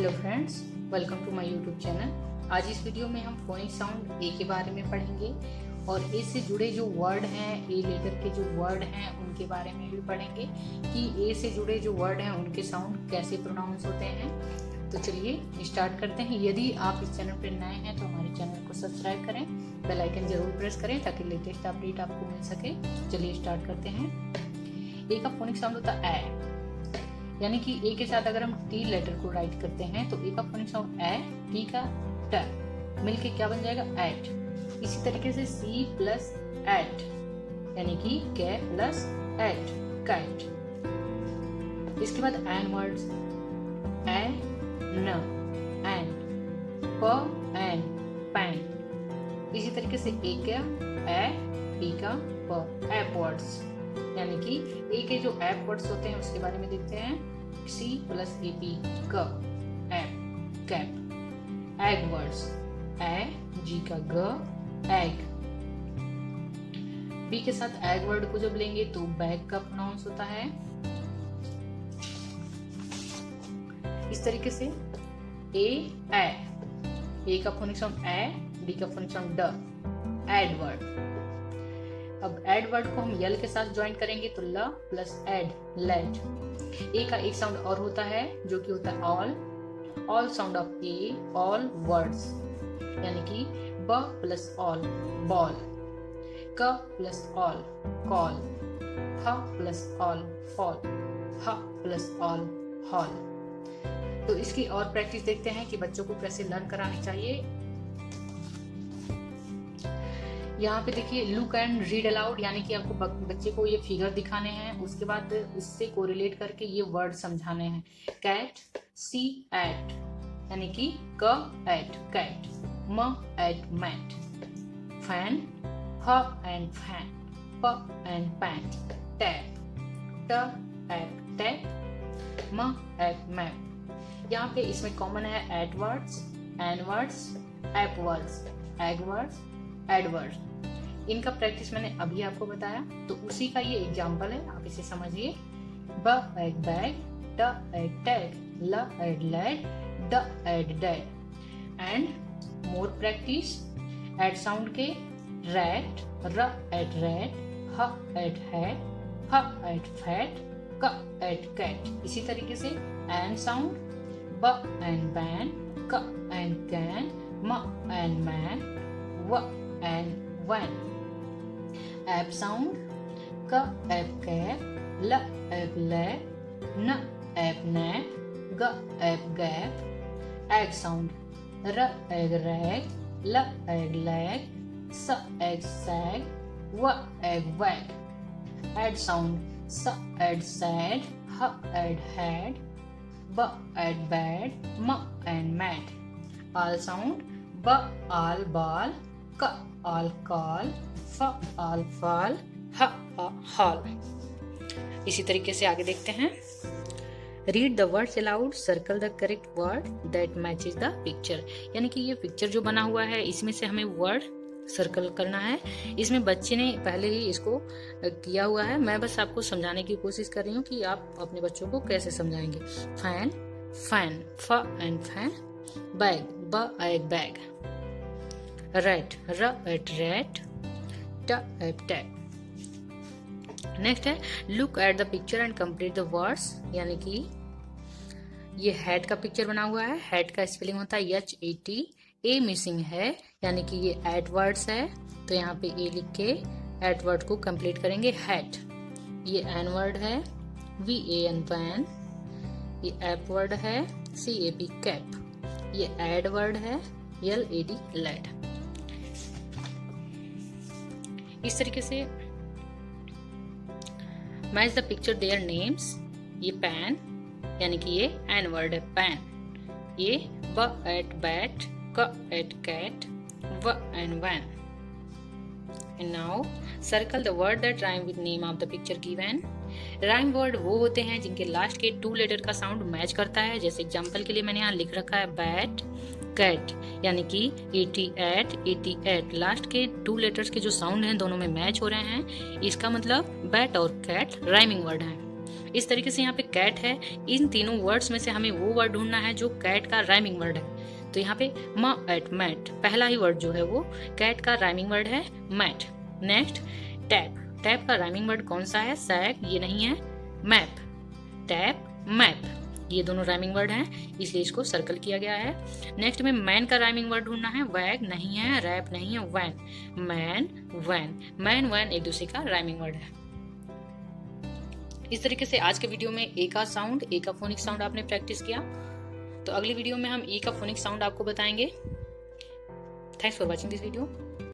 Hello friends, welcome to my YouTube channel. आज इस video में हम फोनिक साउंड ए के बारे में पढ़ेंगे और ए से जुड़े जो वर्ड हैं, ए लेटर के जो वर्ड हैं उनके बारे में भी पढ़ेंगे कि ए से जुड़े जो वर्ड हैं उनके साउंड कैसे प्रोनाउंस होते हैं। तो चलिए स्टार्ट करते हैं। यदि आप इस चैनल पर नए हैं तो हमारे चैनल को सब्सक्राइब करें, बेल आइकन जरूर प्रेस करें ताकि लेटेस्ट अपडेट आपको मिल सके। चलिए स्टार्ट करते हैं। ए का फोनिक साउंड होता है ए, यानी कि ए के साथ अगर हम टी लेटर को राइट करते हैं तो ए का फोनिक साउंड ए, टी का ट मिलके क्या बन जाएगा एट। इसी तरीके से सी प्लस एट यानी कि के प्लस एट, कैट। इसके बाद एन वर्ड्स ए न एन, प एन पैन। इसी तरीके से ए का ए, टी का प, एप वर्ड्स यानी कि ए के जो एप वर्ड्स होते हैं उसके बारे में देखते हैं। सी प्लस ए पी क, एप, कैप। एग वर्ड्स ए, जी का ग, एग। बी के साथ एग वर्ड को जब लेंगे तो बैग का प्रोनाउंस होता है। इस तरीके से ए का फोनिक साउंड ए, डी का फोनिक साउंड ड, एड वर्ड। अब एड वर्ड को हम यल के साथ ज्वाइन करेंगे तो ल प्लस एड, लेड। ए का एक साउंड और होता है जो कि होता है all sound of A, all words यानी कि ब प्लस ऑल, बॉल। क प्लस ऑल, कॉल। ह प्लस ऑल, फॉल। ह प्लस ऑल, हॉल। तो इसकी और प्रैक्टिस देखते हैं कि बच्चों को कैसे लर्न करानी चाहिए। यहाँ पे देखिए लुक एंड रीड अलाउड, यानी कि आपको बच्चे को ये फिगर दिखाने हैं, उसके बाद उससे कोरिलेट करके ये वर्ड समझाने हैं। कैट, सी एट यानी कि क एट कैट, म एट मैट। फैन, ह एंड फैन, प एंड पैंट। टैप, ट एट टैप, म एट मैप। यहाँ पे इसमें कॉमन है at words, an words, ap words, ag words, ad word. इनका प्रैक्टिस मैंने अभी आपको बताया तो उसी का ये एग्जाम्पल है, आप इसे समझिए। ब एग बैग, ट एग टैग, ल एड लेड, ड add dead. And more practice add sound के रैट, र एड रेड, ह एड हैड, ह एड फैट, क एड कैट। इसी तरीके से एन साउंड ब एंड बैन, क एंड कैन, म एंड मैन, व एंड when। एप साउंड क एप कैप, ल एप लैप, न एप नैप, ग एप गैप। एग साउंड र एग रैग, ल एग लैग, स एग सैग, व एग वैग। एड साउंड स एड सैड, ह एड हैड, ब एड बैड, म एंड मैड। आल साउंड ब आल बाल, क all call, f all fall, h hall। इसी तरीके से आगे देखते हैं। Read the words allowed, circle the correct word that matches the picture, यानी कि ये पिक्चर जो बना हुआ है इसमें से हमें वर्ड सर्कल करना है। इसमें बच्चे ने पहले ही इसको किया हुआ है, मैं बस आपको समझाने की कोशिश कर रही हूँ कि आप अपने बच्चों को कैसे समझाएंगे। फैन, फैन, फ एंड फैन। बैग, ब एग बैग। रेड, र एट रेड, ट एट टैप। नेक्स्ट है look at the picture and complete the words, यानी कि ये हेड का पिक्चर बना हुआ है। हेड का स्पेलिंग होता है HAT, ए मिसिंग है यानी कि ये एट वर्ड्स है, तो यहाँ पे ए लिख के एट वर्ड को कंप्लीट करेंगे। हेड, ये एन वर्ड है, VAN वैन। ये एप वर्ड है, CAP कैप। ये एड वर्ड है, LAD लेड। इस तरीके से match the picture their names. ये पैन यानी कि ये एन वर्ड है, पैन। ये ब एट बैट, क एट कैट, व an van. And now circle the word that rhyme with name of the picture given. Rhyme word वो होते हैं जिनके लास्ट के 2 लेटर का साउंड मैच करता है। जैसे एग्जांपल के लिए मैंने यहाँ लिख रखा है बैट, कैट, यानी कि 88 लास्ट के 2 लेटर्स के जो साउंड हैं दोनों में मैच हो रहे हैं। इसका मतलब बैट और कैट राइमिंग वर्ड हैं। इस तरीके से यहाँ पे कैट है। इन तीनों वर्ड्स में से हमें वो वर्ड ढूंढना है जो कैट का राइमिंग वर्ड है। तो यहाँ पे म एट मैट, पहला ही वर्ड जो है वो कैट का राइमिंग वर्ड है मैट। नेक्स्ट टैप, टैप का राइमिंग वर्ड कौन सा है? सैक, ये नहीं है। मैप, टैप, मैप, ये दोनों राइमिंग वर्ड हैं, इसलिए इसको सर्कल किया गया है। नेक्स्ट में मैन का राइमिंग वर्ड ढूंढना है। वैग नहीं है, रैप नहीं है, van, man, van, man, van एक दूसरे का राइमिंग वर्ड है। इस तरीके से आज के वीडियो में ए का साउंड, ए का फोनिक साउंड आपने प्रैक्टिस किया। तो अगली वीडियो में हम ई का फोनिक साउंड आपको बताएंगे। Thanks for watching this video.